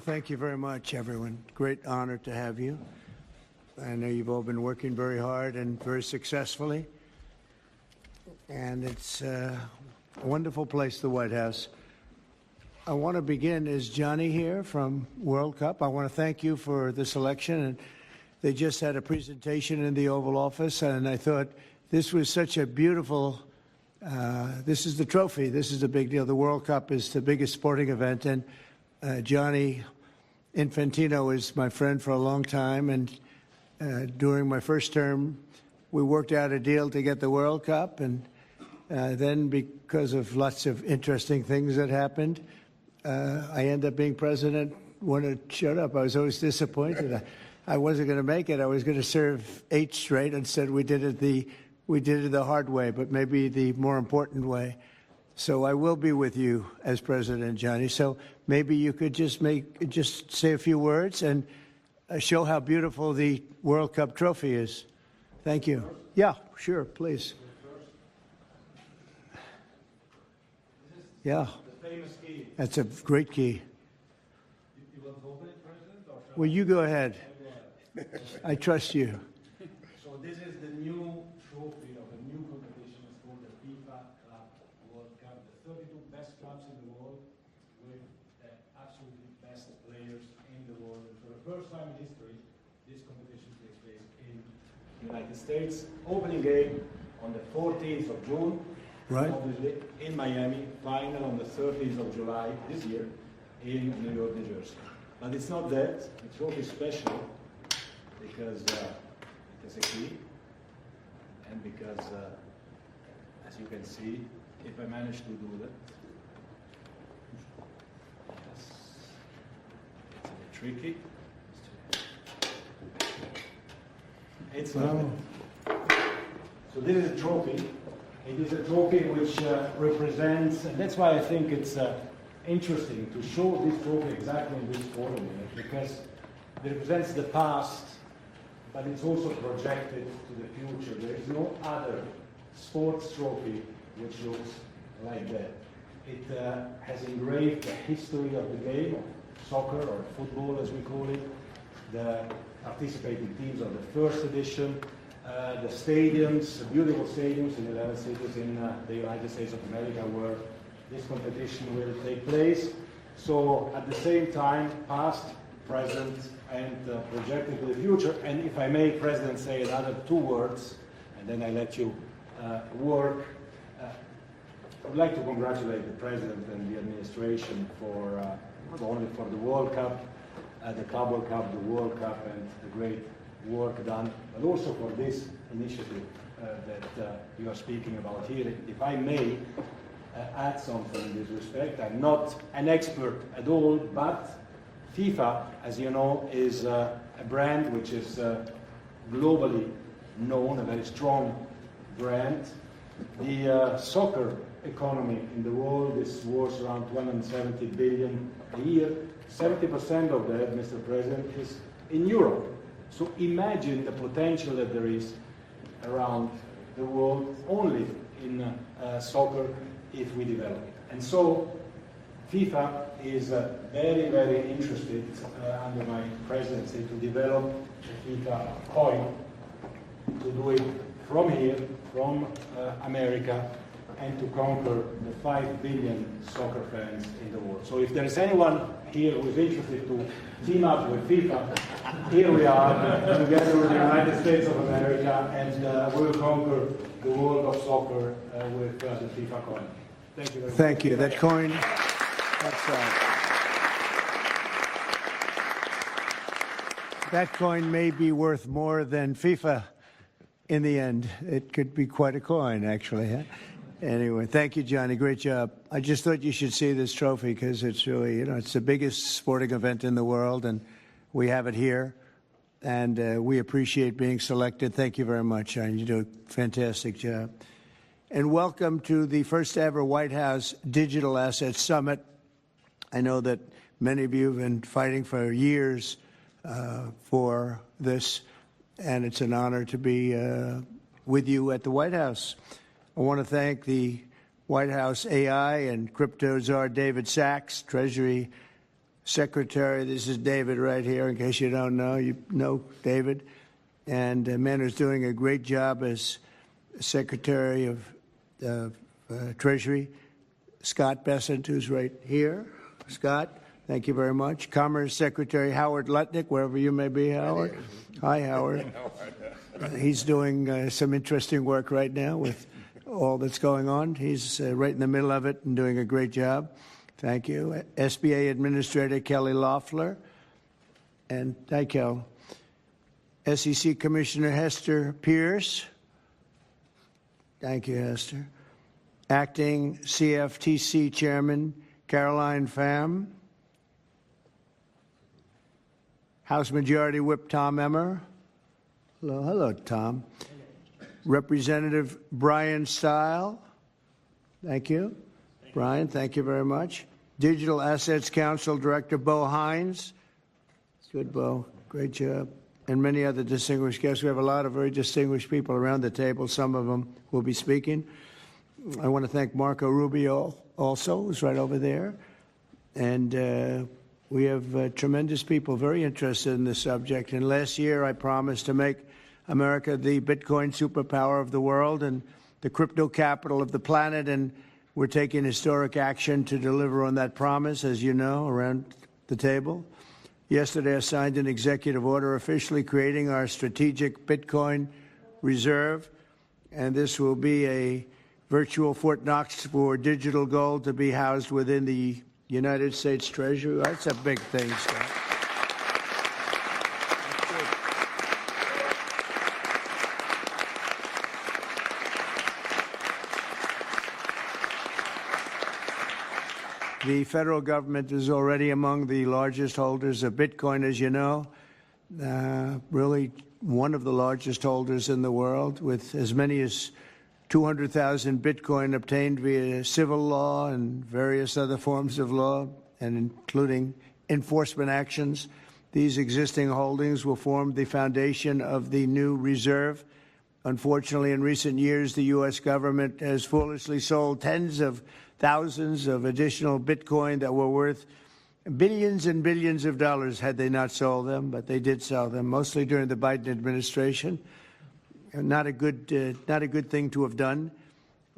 thank you very much, everyone. Great honor to have you. I know you've all been working very hard and very successfully. And it's a wonderful place, the White House. I want to begin. Is Johnny here from World Cup? I want to thank you for the selection. And they just had a presentation in the Oval Office, and I thought this was such a beautiful, this is the trophy. This is a big deal. The World Cup is the biggest sporting event, and Gianni Infantino is my friend for a long time, and during my first term, we worked out a deal to get the World Cup, and then because of lots of interesting things that happened, I ended up being president when it showed up. I was always disappointed. I wasn't going to make it. I was going to serve 8 straight. Instead, we did it the hard way, but maybe the more important way. So I will be with you as president, Johnny. So maybe you could just say a few words and show how beautiful the World Cup trophy is. Thank you. Yeah, sure, please. Yeah. The famous key. That's a great key. You want to open it, President? Or Well, you go ahead. I trust you. So this is the new trophy of a new competition. It's called the FIFA Club World Cup. The 32 best clubs in the world with the absolutely best players in the world. And for the first time in history, this competition takes place in the United States. Opening game on the 14th of June. Right. Obviously in Miami. Final on the 30th of July this year in New York, New Jersey. But it's not that. The trophy is special because it has a key, and because, as you can see, if I manage to do that, yes, it's a bit tricky. It's not. So this is a trophy. It is a trophy which represents, and that's why I think it's interesting to show this trophy exactly in this forum, because it represents the past, but it's also projected to the future. There is no other sports trophy which looks like that. It has engraved the history of the game, soccer or football as we call it, the participating teams of the first edition, the stadiums, the beautiful stadiums in 11 cities in the United States of America where this competition will take place. So at the same time, past, present, and projected to the future. And if I may, President, say another 2 words, and then I let you work. I would like to congratulate the President and the administration for not only for the World Cup, the Club World Cup, the World Cup, and the great work done, but also for this initiative that you are speaking about here. If I may add something in this respect, I'm not an expert at all, but FIFA, as you know, is a brand which is globally known, a very strong brand. The soccer economy in the world is worth around 270 billion a year. 70% of that, Mr. President, is in Europe. So imagine the potential that there is around the world only in soccer if we develop it. And so FIFA is very, very interested under my presidency to develop a FIFA coin, to do it from here, from America, and to conquer the 5 billion soccer fans in the world. So if there is anyone here who is interested to team up with FIFA, here we are, together with the United States of America, and we will conquer the world of soccer with the FIFA coin. Thank you very much. Thank you. That coin, that coin may be worth more than FIFA in the end. It could be quite a coin, actually. Huh? Anyway, thank you, Johnny. Great job. I just thought you should see this trophy because it's really, it's the biggest sporting event in the world, and we have it here. And we appreciate being selected. Thank you very much, Johnny. You do a fantastic job. And welcome to the first ever White House Digital Assets Summit. I know that many of you have been fighting for years for this, and it's an honor to be with you at the White House. I want to thank the White House AI and crypto czar David Sachs, Treasury Secretary, this is David right here, in case you don't know. You know David. And a man who's doing a great job as Secretary of Treasury, Scott Bessent, who's right here. Scott, thank you very much. Commerce Secretary Howard Lutnick, wherever you may be, Howard. Hi, Howard. He's doing some interesting work right now with all that's going on. He's right in the middle of it and doing a great job. Thank you. SBA Administrator Kelly Loeffler. And hi, Kel. SEC Commissioner Hester Pierce. Thank you, Hester. Acting CFTC Chairman Caroline Pham. House Majority Whip Tom Emmer. Hello, Tom. Representative Brian Stile. Thank you. Brian, thank you very much. Digital Assets Council Director Bo Hines. Good, Bo. Great job. And many other distinguished guests. We have a lot of very distinguished people around the table. Some of them will be speaking. I want to thank Marco Rubio also, who's right over there. And we have tremendous people very interested in this subject. And last year, I promised to make America the Bitcoin superpower of the world and the crypto capital of the planet. And we're taking historic action to deliver on that promise, as you know, around the table. Yesterday, I signed an executive order officially creating our strategic Bitcoin reserve. And this will be a virtual Fort Knox for digital gold to be housed within the United States Treasury. That's a big thing, Scott. The federal government is already among the largest holders of Bitcoin, as you know, really one of the largest holders in the world, with as many as 200,000 Bitcoin obtained via civil law and various other forms of law, and including enforcement actions. These existing holdings will form the foundation of the new reserve. Unfortunately, in recent years, the U.S. government has foolishly sold tens of thousands of additional Bitcoin that were worth billions and billions of dollars had they not sold them, but they did sell them, mostly during the Biden administration. Not a good thing to have done.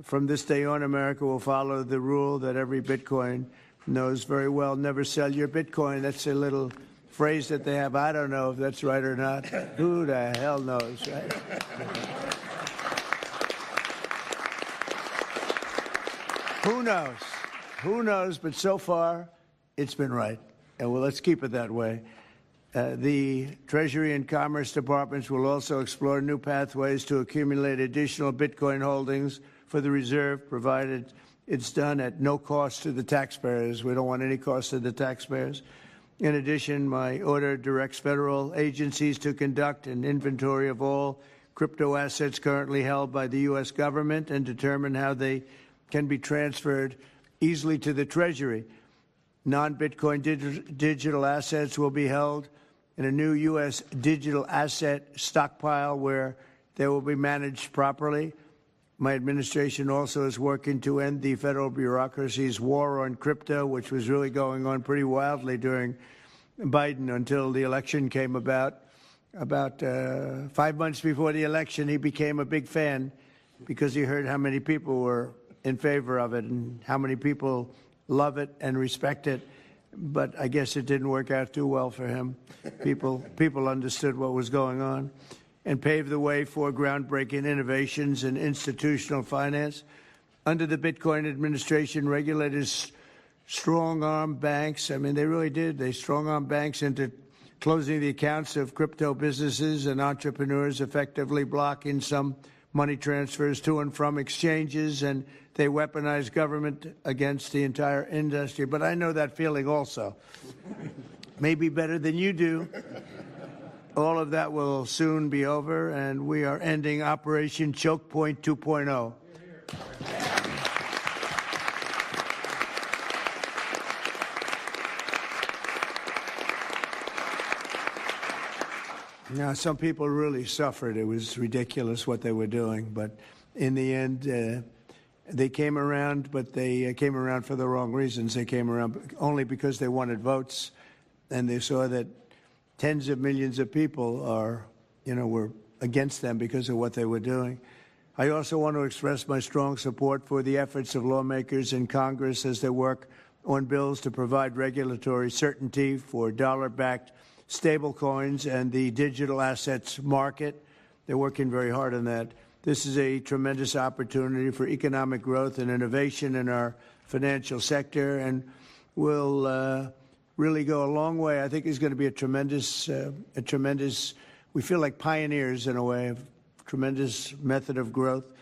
From this day on, America will follow the rule that every Bitcoin knows very well: never sell your Bitcoin. That's a little phrase that they have. I don't know if that's right or not. Who the hell knows, right? Who knows? Who knows? But so far, it's been right. And well, let's keep it that way. The Treasury and Commerce Departments will also explore new pathways to accumulate additional Bitcoin holdings for the reserve, provided it's done at no cost to the taxpayers. We don't want any cost to the taxpayers. In addition, my order directs federal agencies to conduct an inventory of all crypto assets currently held by the U.S. government and determine how they can be transferred easily to the Treasury. Non-Bitcoin digital assets will be held in a new U.S. digital asset stockpile where they will be managed properly. My administration also is working to end the federal bureaucracy's war on crypto, which was really going on pretty wildly during Biden until the election came about. About 5 months before the election, he became a big fan because he heard how many people were in favor of it and how many people love it and respect it. But I guess it didn't work out too well for him. People understood what was going on and paved the way for groundbreaking innovations in institutional finance. Under the Bitcoin administration, regulators strong-armed banks. I mean, they really did. They strong-armed banks into closing the accounts of crypto businesses and entrepreneurs, effectively blocking some money transfers to and from exchanges, and they weaponized government against the entire industry. But I know that feeling also. Maybe better than you do. All of that will soon be over, and we are ending Operation Choke Point 2.0. Now, some people really suffered. It was ridiculous what they were doing. But in the end, they came around, but they came around for the wrong reasons. They came around only because they wanted votes. and they saw that tens of millions of people were against them because of what they were doing. I also want to express my strong support for the efforts of lawmakers in Congress as they work on bills to provide regulatory certainty for dollar-backed stablecoins and the digital assets market. They're working very hard on that. This is a tremendous opportunity for economic growth and innovation in our financial sector, and will really go a long way. I think it's going to be a tremendous, we feel like pioneers in a way, of tremendous method of growth.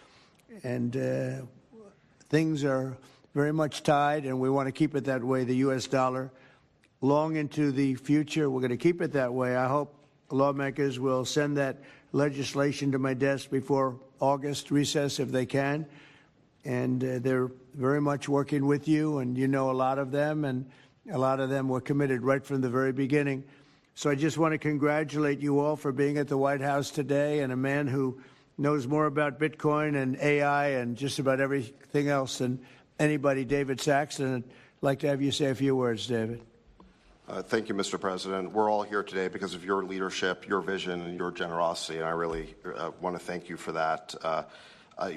And things are very much tied, and we want to keep it that way, the U.S. dollar, long into the future. We're going to keep it that way. I hope lawmakers will send that legislation to my desk before August recess if they can. And they're very much working with you, and you know a lot of them, and a lot of them were committed right from the very beginning. So I just want to congratulate you all for being at the White House today, and a man who knows more about Bitcoin and AI and just about everything else than anybody, David Saxton. I'd like to have you say a few words, David. Thank you, Mr. President. We're all here today because of your leadership, your vision, and your generosity, and I really want to thank you for that.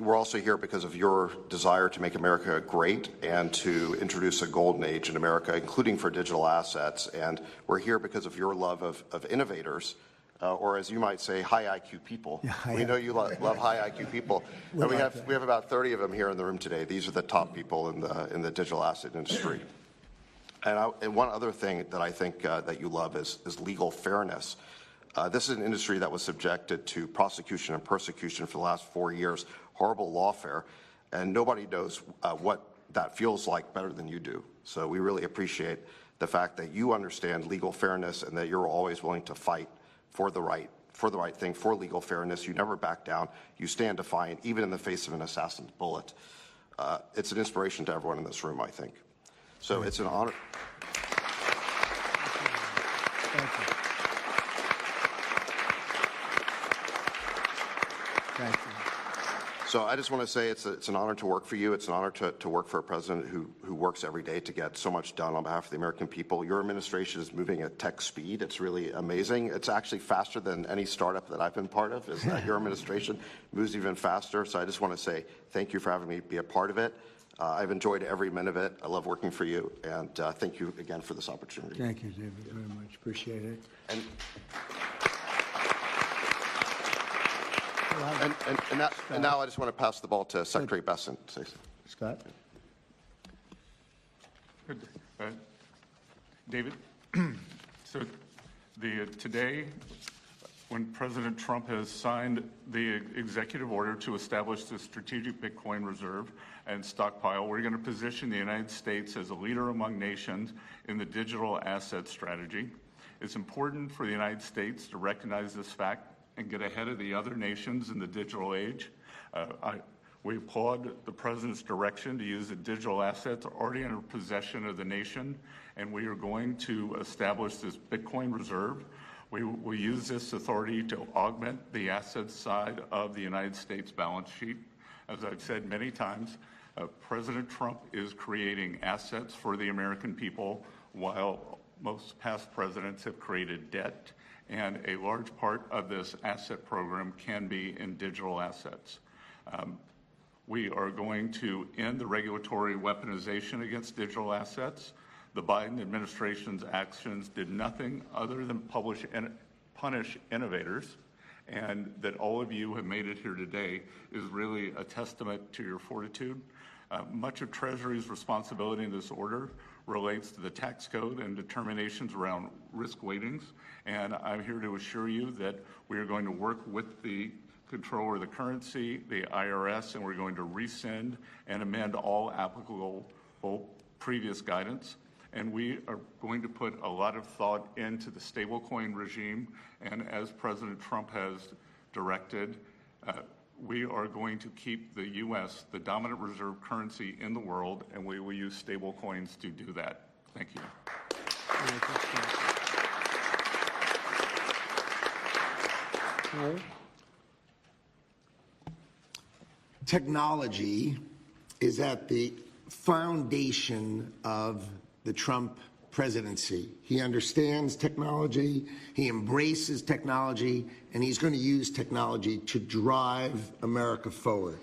We're also here because of your desire to make America great and to introduce a golden age in America, including for digital assets. And we're here because of your love of innovators, or as you might say, high IQ people. Yeah, we know you love high IQ people. And we have about 30 of them here in the room today. These are the top people in the digital asset industry. And one other thing that I think that you love is legal fairness. This is an industry that was subjected to prosecution and persecution for the last 4 years, horrible lawfare, and nobody knows what that feels like better than you do. So we really appreciate the fact that you understand legal fairness and that you're always willing to fight for the right thing, for legal fairness. You never back down. You stand defiant, even in the face of an assassin's bullet. It's an inspiration to everyone in this room, I think. So it's an honor. Thank you. Thank you. So I just want to say it's an honor to work for you. It's an honor to work for a president who works every day to get so much done on behalf of the American people. Your administration is moving at tech speed. It's really amazing. It's actually faster than any startup that I've been part of. Is that your administration moves even faster. So I just want to say thank you for having me be a part of it. I've enjoyed every minute of it. I love working for you, and thank you again for this opportunity. Thank you, David, very much. Appreciate it. And now I just want to pass the ball to Secretary Besson. Scott? Good. David, so today, when President Trump has signed the executive order to establish the strategic Bitcoin reserve and stockpile, we're going to position the United States as a leader among nations in the digital asset strategy. It's important for the United States to recognize this fact and get ahead of the other nations in the digital age. We applaud the President's direction to use the digital assets already in possession of the nation, and we are going to establish this Bitcoin reserve. We will use this authority to augment the asset side of the United States balance sheet. As I've said many times, President Trump is creating assets for the American people, while most past presidents have created debt. And a large part of this asset program can be in digital assets. We are going to end the regulatory weaponization against digital assets. The Biden administration's actions did nothing other than punish innovators, and that all of you have made it here today is really a testament to your fortitude. Much of Treasury's responsibility in this order relates to the tax code and determinations around risk weightings, and I'm here to assure you that we are going to work with the Controller of the Currency, the IRS, and we're going to rescind and amend all applicable previous guidance. And we are going to put a lot of thought into the stablecoin regime, and as President Trump has directed, we are going to keep the U.S. the dominant reserve currency in the world, and we will use stablecoins to do that. Thank you. Technology is at the foundation of the Trump presidency. He understands technology, he embraces technology, and he's going to use technology to drive America forward.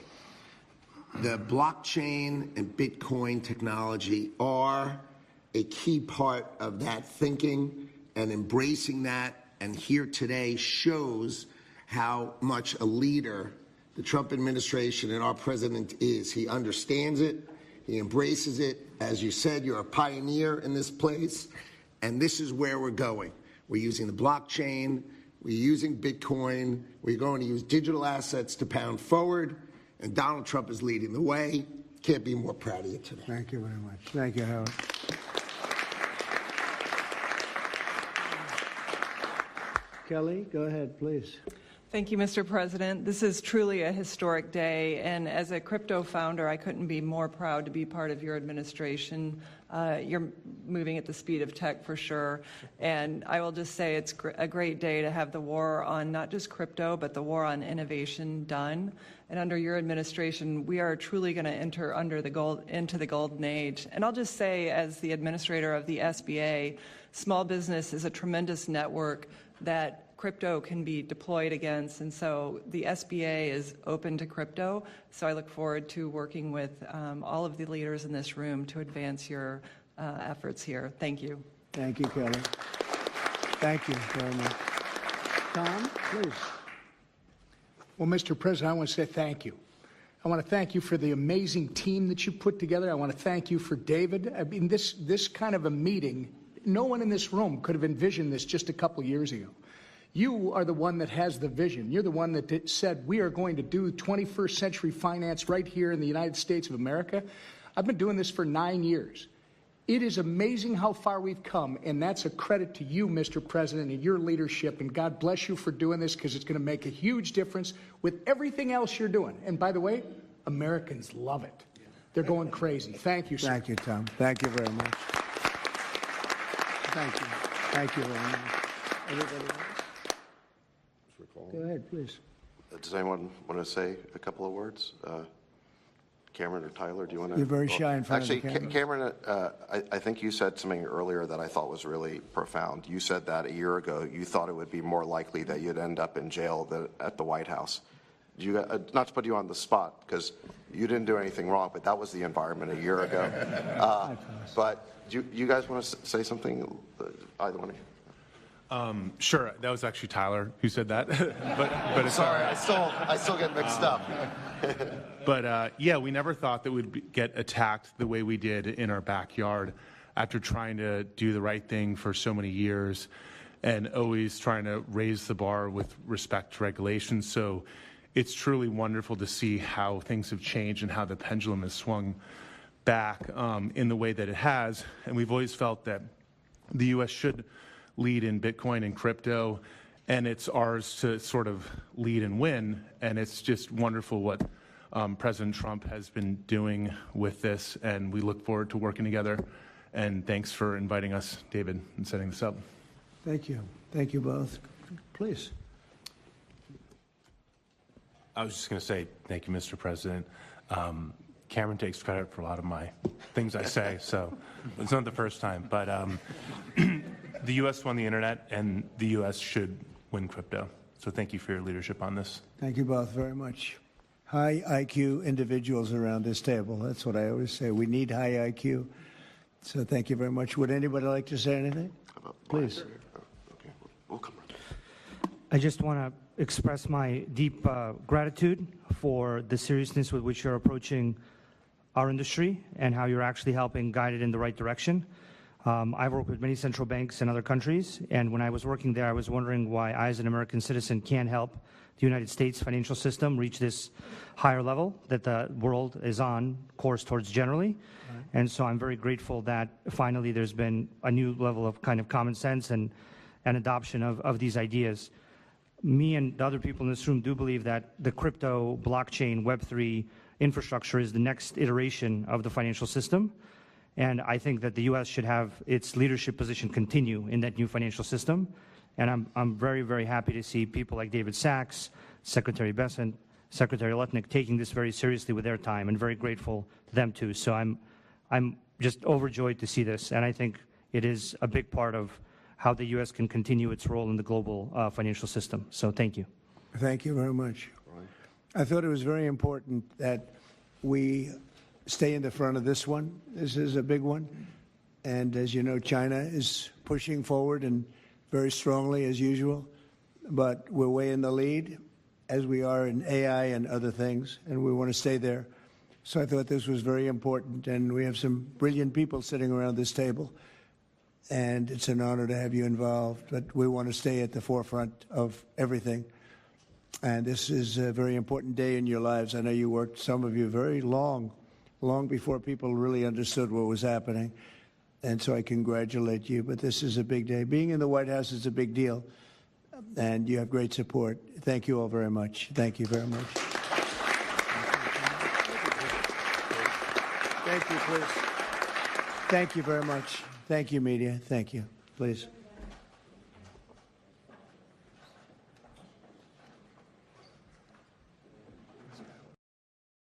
The blockchain and Bitcoin technology are a key part of that thinking, and embracing that, and here today shows how much a leader the Trump administration and our president is. He understands it, he embraces it. As you said, you're a pioneer in this place, and this is where we're going. We're using the blockchain, we're using Bitcoin, we're going to use digital assets to pound forward, and Donald Trump is leading the way. Can't be more proud of you today. Thank you very much. Thank you, Howard. Kelly, go ahead, please. Thank you, Mr. President. This is truly a historic day, and as a crypto founder, I couldn't be more proud to be part of your administration. You're moving at the speed of tech for sure, and I will just say it's a great day to have the war on not just crypto, but the war on innovation done. And under your administration, we are truly going to enter into the golden age. And I'll just say, as the administrator of the SBA, small business is a tremendous network that crypto can be deployed against, and so the SBA is open to crypto. So I look forward to working with all of the leaders in this room to advance your efforts here. Thank you. Thank you, Kelly. Thank you very much. Tom, please. Well, Mr. President, I want to say thank you. I want to thank you for the amazing team that you put together. I want to thank you for David. I mean, this kind of a meeting, no one in this room could have envisioned this just a couple years ago. You are the one that has the vision. You're the one that said, we are going to do 21st century finance right here in the United States of America. I've been doing this for 9 years. It is amazing how far we've come, and that's a credit to you, Mr. President, and your leadership, and God bless you for doing this, because it's going to make a huge difference with everything else you're doing. And by the way, Americans love it. They're going crazy. Thank you, sir. Thank you, Tom. Thank you very much. Thank you. Thank you very much. Everybody else? Go ahead, please. Does anyone want to say a couple of words? Cameron or Tyler, do you want to? You're very shy in front Actually, of the camera. Cameron, I think you said something earlier that I thought was really profound. You said that a year ago you thought it would be more likely that you'd end up in jail than at the White House. Not to put you on the spot, because you didn't do anything wrong, but that was the environment a year ago. But do you guys want to say something, either one of you? Sure, that was actually Tyler who said that. but it's sorry, I still get mixed up. But yeah, we never thought that we'd get attacked the way we did in our backyard after trying to do the right thing for so many years and always trying to raise the bar with respect to regulations. So it's truly wonderful to see how things have changed and how the pendulum has swung back in the way that it has. And we've always felt that the U.S. should lead in Bitcoin and crypto, and it's ours to sort of lead and win. And it's just wonderful what President Trump has been doing with this, and we look forward to working together. And thanks for inviting us, David, and setting this up. Thank you. Thank you both. Please. I was just going to say thank you, Mr. President. Cameron takes credit for a lot of my things I say, so it's not the first time. But the U.S. won the internet, and the U.S. should win crypto. So thank you for your leadership on this. Thank you both very much. High IQ individuals around this table. That's what I always say. We need high IQ. So thank you very much. Would anybody like to say anything? Please. Okay, we'll come. I just want to express my deep gratitude for the seriousness with which you're approaching our industry and how you're actually helping guide it in the right direction. I've worked with many central banks in other countries, and when I was working there, I was wondering why I, as an American citizen, can't help the United States financial system reach this higher level that the world is on course towards generally. Right. And so I'm very grateful that finally there's been a new level of kind of common sense and adoption of these ideas. Me and the other people in this room do believe that the crypto, blockchain, Web3 infrastructure is the next iteration of the financial system. And I think that the U.S. should have its leadership position continue in that new financial system. And I'm very, very happy to see people like David Sachs, Secretary Bessent, Secretary Lutnick taking this very seriously with their time, and very grateful to them too. So I'm just overjoyed to see this. And I think it is a big part of how the U.S. can continue its role in the global financial system. So thank you. Thank you very much. I thought it was very important that we stay in the front of this one. This is a big one. And as you know, China is pushing forward and very strongly as usual. But we're way in the lead, as we are in AI and other things, and we want to stay there. So I thought this was very important, and we have some brilliant people sitting around this table, and it's an honor to have you involved. But we want to stay at the forefront of everything. And this is a very important day in your lives. I know you worked, some of you, very long before people really understood what was happening. And so I congratulate you. But this is a big day. Being in the White House is a big deal. And you have great support. Thank you all very much. Thank you very much. Thank you, please. Thank you very much. Thank you, media. Thank you. Please.